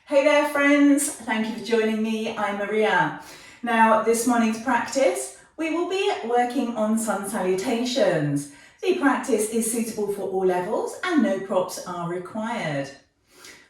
Hey there friends, thank you for joining me. I'm Maria. Now this morning's practice, we will be working on Sun Salutations. The practice is suitable for all levels and no props are required.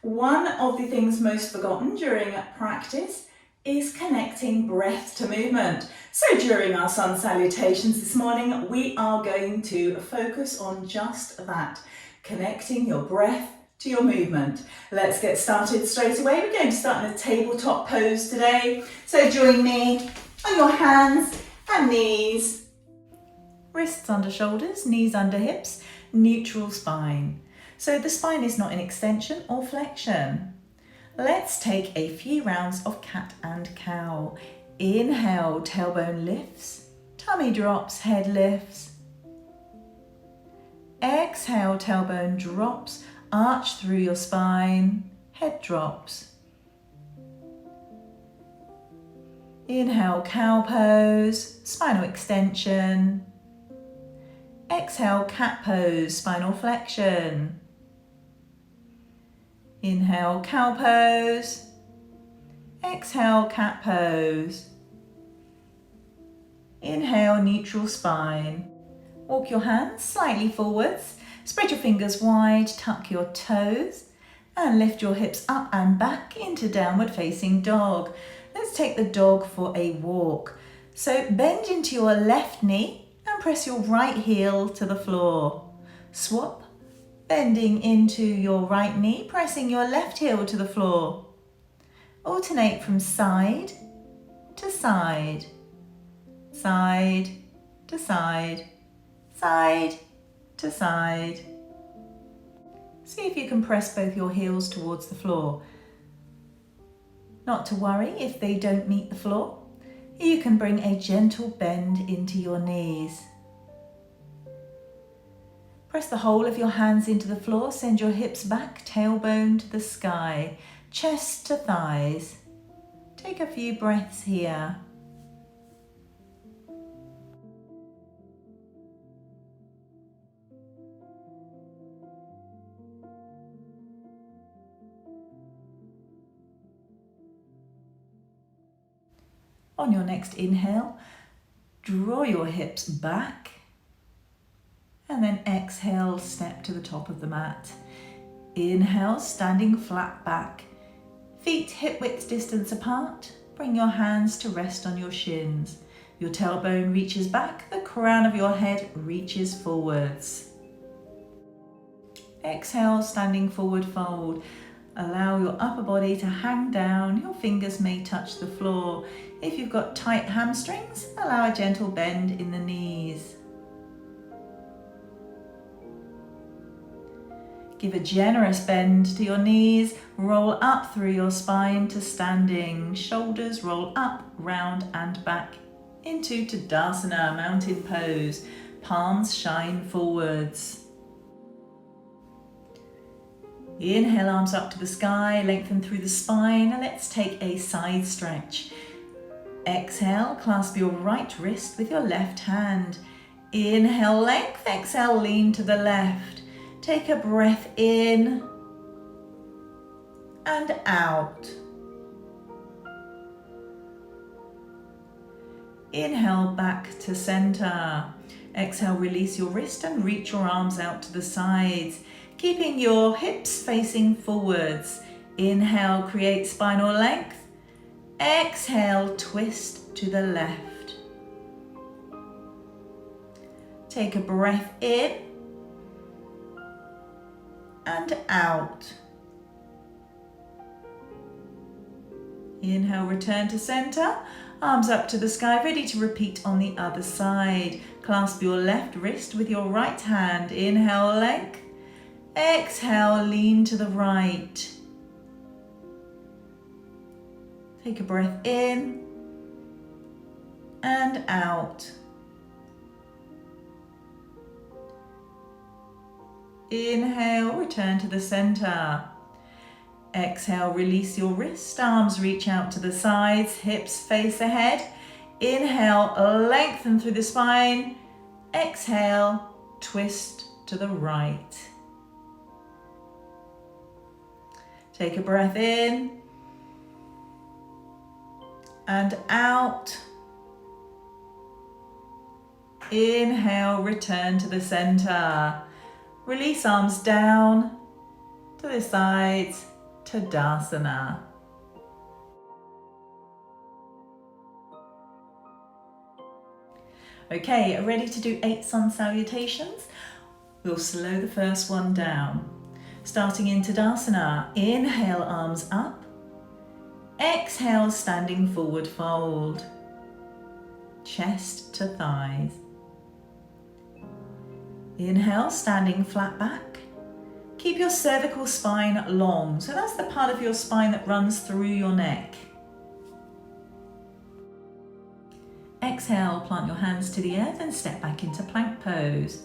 One of the things most forgotten during practice is connecting breath to movement. So during our Sun Salutations this morning, we are going to focus on just that, connecting your breath to your movement. Let's get started straight away. We're going to start in a tabletop pose today. So join me on your hands and knees. Wrists under shoulders, knees under hips, neutral spine. So the spine is not in extension or flexion. Let's take a few rounds of cat and cow. Inhale, tailbone lifts, tummy drops, head lifts. Exhale, tailbone drops, arch through your spine, head drops. Inhale, cow pose, spinal extension. Exhale, cat pose, spinal flexion. Inhale, cow pose. Exhale, cat pose. Inhale, neutral spine. Walk your hands slightly forwards. Spread your fingers wide, tuck your toes and lift your hips up and back into downward facing dog. Let's take the dog for a walk. So bend into your left knee and press your right heel to the floor. Swap, bending into your right knee, pressing your left heel to the floor. Alternate from side to side, side to side, side to side. See if you can press both your heels towards the floor. Not to worry if they don't meet the floor. You can bring a gentle bend into your knees. Press the whole of your hands into the floor, send your hips back, tailbone to the sky, chest to thighs. Take a few breaths here. On your next inhale, draw your hips back and then exhale, step to the top of the mat. Inhale, standing flat back, feet hip width distance apart. Bring your hands to rest on your shins. Your tailbone reaches back, the crown of your head reaches forwards. Exhale, standing forward fold. Allow your upper body to hang down, your fingers may touch the floor. If you've got tight hamstrings, allow a gentle bend in the knees. Give a generous bend to your knees, roll up through your spine to standing. Shoulders roll up, round and back into Tadasana, mountain pose. Palms shine forwards. Inhale, arms up to the sky, lengthen through the spine, and let's take a side stretch. Exhale, clasp your right wrist with your left hand. Inhale, length, exhale, lean to the left. Take a breath in and out. Inhale, back to center. Exhale, release your wrist and reach your arms out to the sides, keeping your hips facing forwards. Inhale, create spinal length. Exhale, twist to the left. Take a breath in and out. Inhale, return to center. Arms up to the sky, ready to repeat on the other side. Clasp your left wrist with your right hand. Inhale, length. Exhale, lean to the right. Take a breath in and out. Inhale, return to the center. Exhale, release your wrist, arms reach out to the sides, hips face ahead. Inhale, lengthen through the spine. Exhale, twist to the right. Take a breath in and out. Inhale, return to the center. Release arms down to the sides, Tadasana. Okay, ready to do 8 sun salutations? We'll slow the first one down. Starting in Tadasana, inhale, arms up. Exhale, standing forward fold. Chest to thighs. Inhale, standing flat back. Keep your cervical spine long, so that's the part of your spine that runs through your neck. Exhale, plant your hands to the earth and step back into plank pose.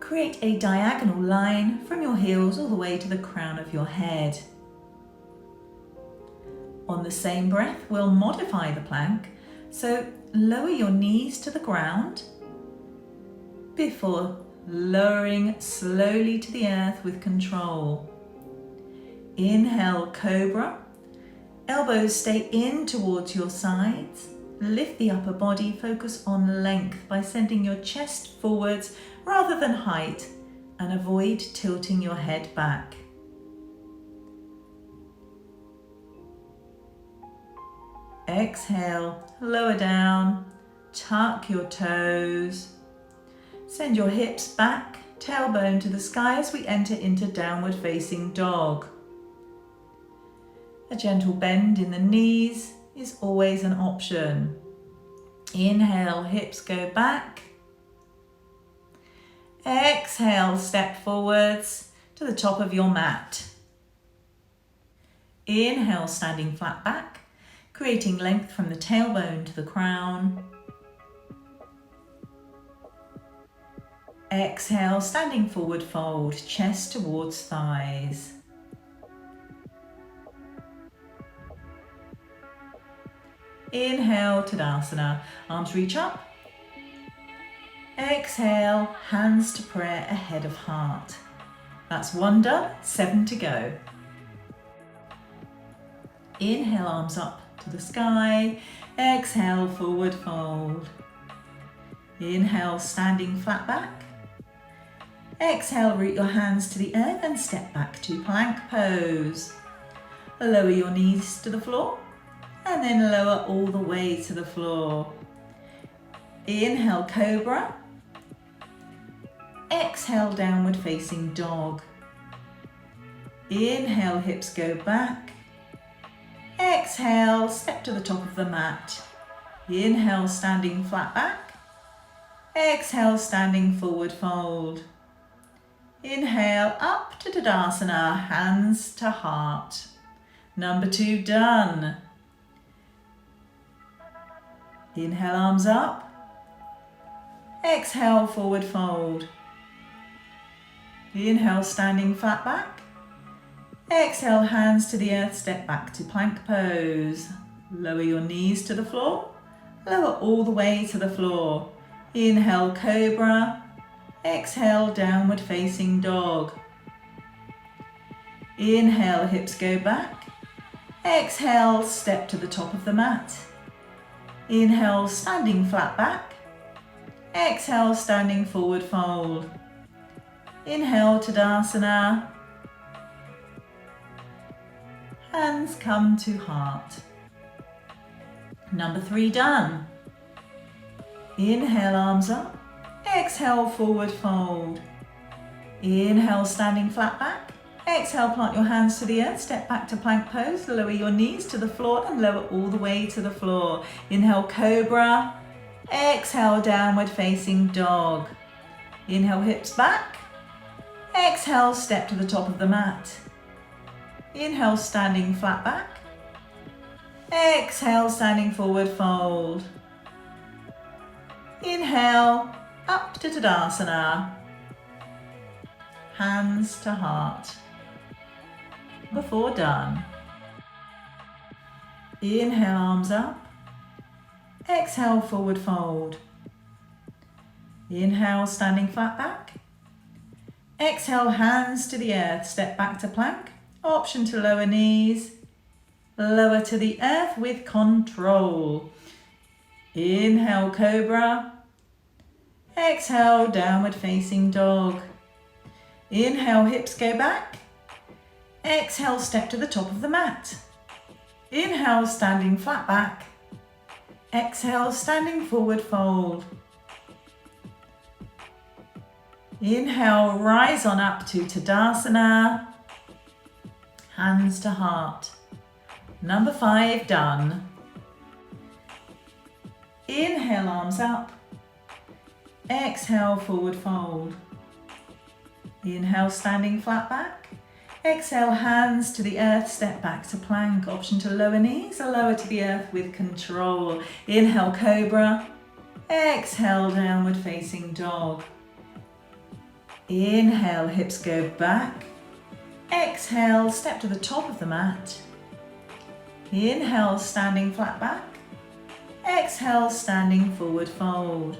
Create a diagonal line from your heels all the way to the crown of your head. On the same breath, we'll modify the plank, so lower your knees to the ground before lowering slowly to the earth with control. Inhale, cobra. Elbows stay in towards your sides. Lift the upper body, focus on length by sending your chest forwards rather than height, and avoid tilting your head back. Exhale, lower down, tuck your toes. Send your hips back, tailbone to the sky as we enter into downward facing dog. A gentle bend in the knees is always an option. Inhale, hips go back. Exhale, step forwards to the top of your mat. Inhale, standing flat back, creating length from the tailbone to the crown. Exhale, standing forward fold, chest towards thighs. Inhale, Tadasana, arms reach up. Exhale, hands to prayer ahead of heart. That's 1 done, 7 to go. Inhale, arms up to the sky. Exhale, forward fold. Inhale, standing flat back. Exhale, root your hands to the earth and step back to plank pose. Lower your knees to the floor and then lower all the way to the floor. Inhale, cobra. Exhale, downward facing dog. Inhale, hips go back. Exhale, step to the top of the mat. Inhale, standing flat back. Exhale, standing forward fold. Inhale, up to Tadasana, hands to heart. Number 2 done. Inhale, arms up. Exhale, forward fold. Inhale, standing flat back. Exhale, hands to the earth, step back to plank pose. Lower your knees to the floor. Lower all the way to the floor. Inhale, cobra. Exhale, downward facing dog. Inhale, hips go back. Exhale, step to the top of the mat. Inhale, standing flat back. Exhale, standing forward fold. Inhale, Tadasana. Hands come to heart. Number 3 done. Inhale, arms up. Exhale, forward fold. Inhale, standing flat back. Exhale, plant your hands to the earth, step back to plank pose, lower your knees to the floor and lower all the way to the floor. Inhale, cobra. Exhale, downward facing dog. Inhale, hips back. Exhale, step to the top of the mat. Inhale, standing flat back. Exhale, standing forward fold. Inhale, up to Tadasana. Hands to heart. Before done. Inhale, arms up. Exhale, forward fold. Inhale, standing flat back. Exhale, hands to the earth, step back to plank. Option to lower knees. lower to the earth with control. Inhale, cobra. Exhale, downward facing dog. Inhale, hips go back. Exhale, step to the top of the mat. Inhale, standing flat back. Exhale, standing forward fold. Inhale, rise on up to Tadasana. Hands to heart. Number 5 done. Inhale, arms up. Exhale, forward fold. Inhale, standing flat back. Exhale, hands to the earth, step back to plank. Option to lower knees or lower to the earth with control. Inhale, cobra. Exhale, downward facing dog. Inhale, hips go back. Exhale, step to the top of the mat. Inhale, standing flat back. Exhale, standing forward fold.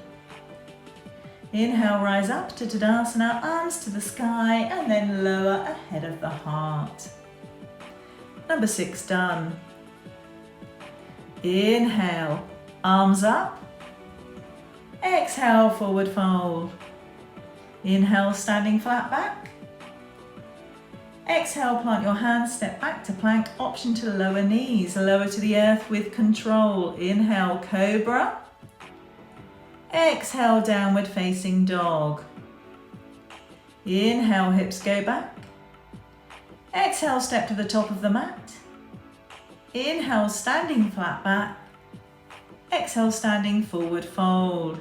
Inhale, rise up to Tadasana, arms to the sky, and then lower ahead of the heart. Number 6 done. Inhale, arms up. Exhale, forward fold. Inhale, standing flat back. Exhale, plant your hands, step back to plank. Option to lower knees, lower to the earth with control. Inhale, cobra. Exhale, downward facing dog. Inhale, hips go back. Exhale, step to the top of the mat. Inhale, standing flat back. Exhale, standing forward fold.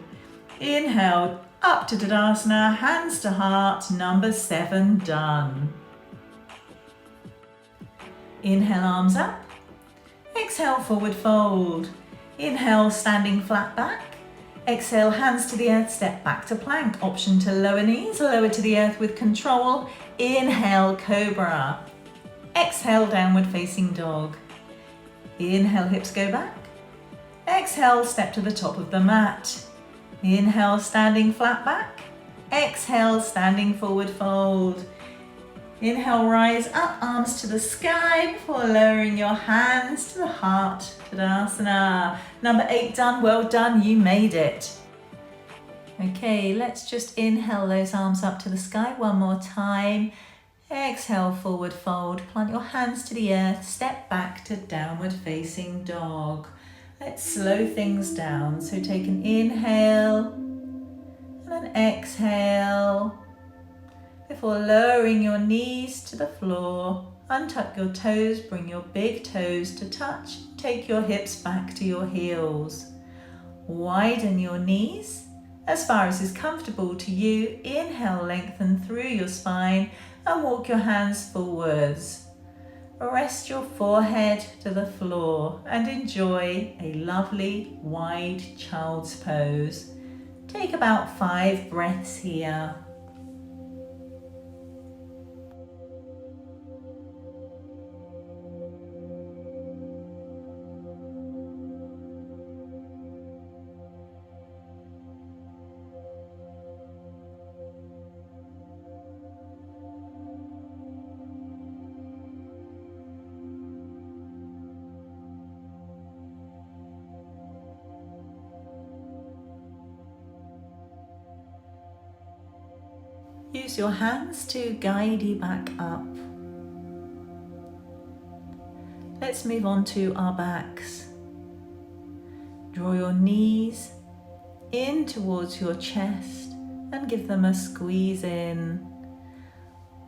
Inhale, up to Tadasana, hands to heart. Number 7 done. Inhale, arms up. Exhale, forward fold. Inhale, standing flat back. Exhale, hands to the earth, step back to plank. Option to lower knees, lower to the earth with control. Inhale, cobra. Exhale, downward facing dog. Inhale, hips go back. Exhale, step to the top of the mat. Inhale, standing flat back. Exhale, standing forward fold. Inhale, rise up, arms to the sky before lowering your hands to the heart. Tadasana. Number 8 done. Well done, you made it. Okay, let's just inhale those arms up to the sky one more time. Exhale, forward fold. Plant your hands to the earth. Step back to downward facing dog. Let's slow things down. So take an inhale and an exhale. Before lowering your knees to the floor, untuck your toes, bring your big toes to touch. Take your hips back to your heels. Widen your knees as far as is comfortable to you. Inhale, lengthen through your spine and walk your hands forwards. Rest your forehead to the floor and enjoy a lovely wide child's pose. Take about 5 breaths here. Use your hands to guide you back up. Let's move on to our backs. Draw your knees in towards your chest and give them a squeeze in.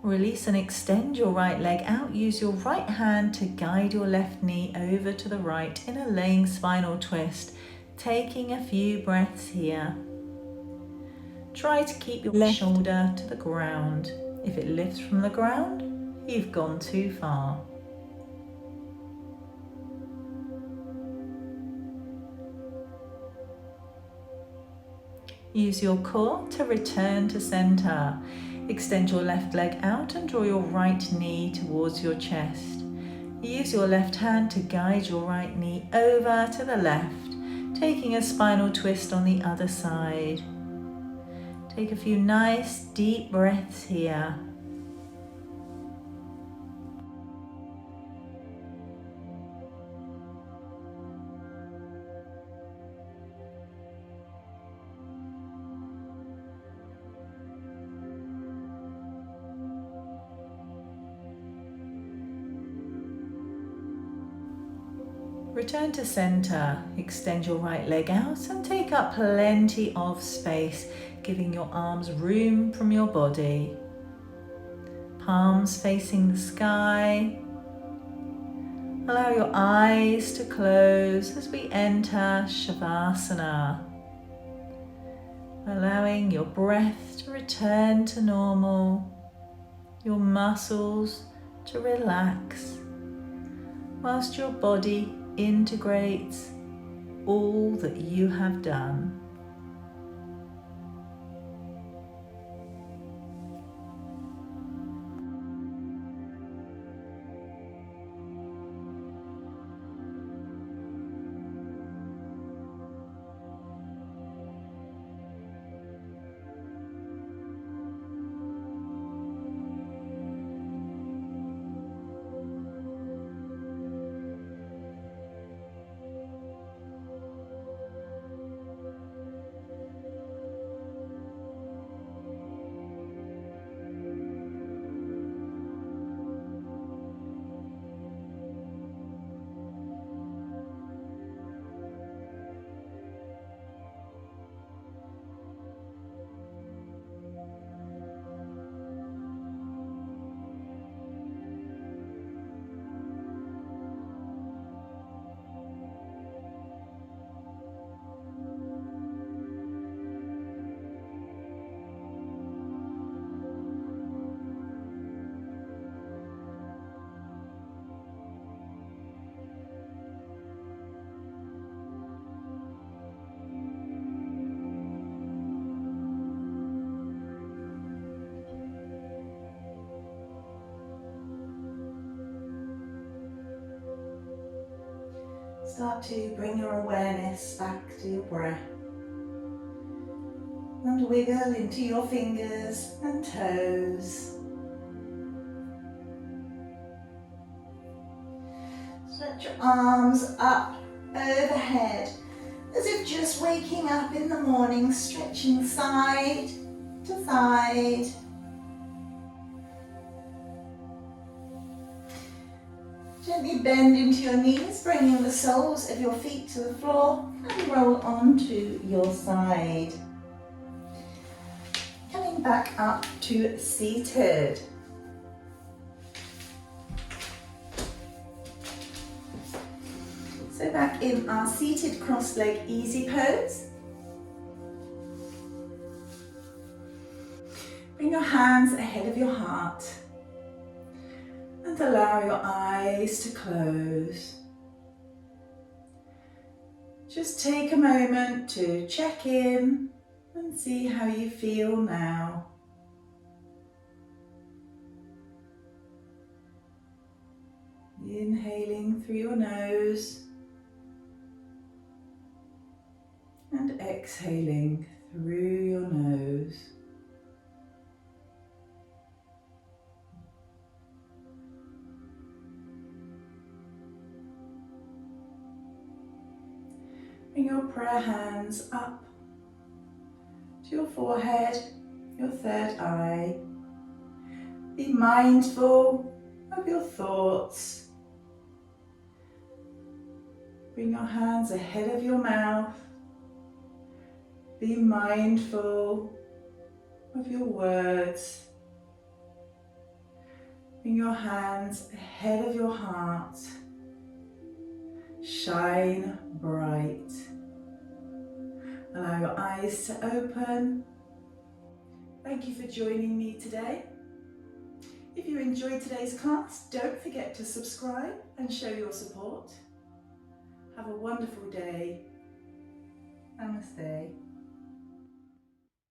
Release and extend your right leg out. Use your right hand to guide your left knee over to the right in a laying spinal twist. Taking a few breaths here. Try to keep your left shoulder to the ground. If it lifts from the ground, you've gone too far. Use your core to return to center. Extend your left leg out and draw your right knee towards your chest. Use your left hand to guide your right knee over to the left, taking a spinal twist on the other side. Take a few nice deep breaths here. Return to center, extend your right leg out and take up plenty of space, giving your arms room from your body. Palms facing the sky. Allow your eyes to close as we enter Shavasana. Allowing your breath to return to normal, your muscles to relax, whilst your body integrates all that you have done. Start to bring your awareness back to your breath and wiggle into your fingers and toes. Stretch your arms up overhead as if just waking up in the morning, stretching side to side. Gently bend into your knees, bringing the soles of your feet to the floor and roll onto your side. Coming back up to seated. So back in our seated cross-leg easy pose. Bring your hands ahead of your heart. And allow your eyes to close. Just take a moment to check in and see how you feel now. Inhaling through your nose and exhaling through your nose. Bring your prayer hands up to your forehead, your third eye. Be mindful of your thoughts. Bring your hands ahead of your mouth. Be mindful of your words. Bring your hands ahead of your heart. Shine bright. Allow your eyes to open. Thank you for joining me today. If you enjoyed today's class, don't forget to subscribe and show your support. Have a wonderful day. Namaste.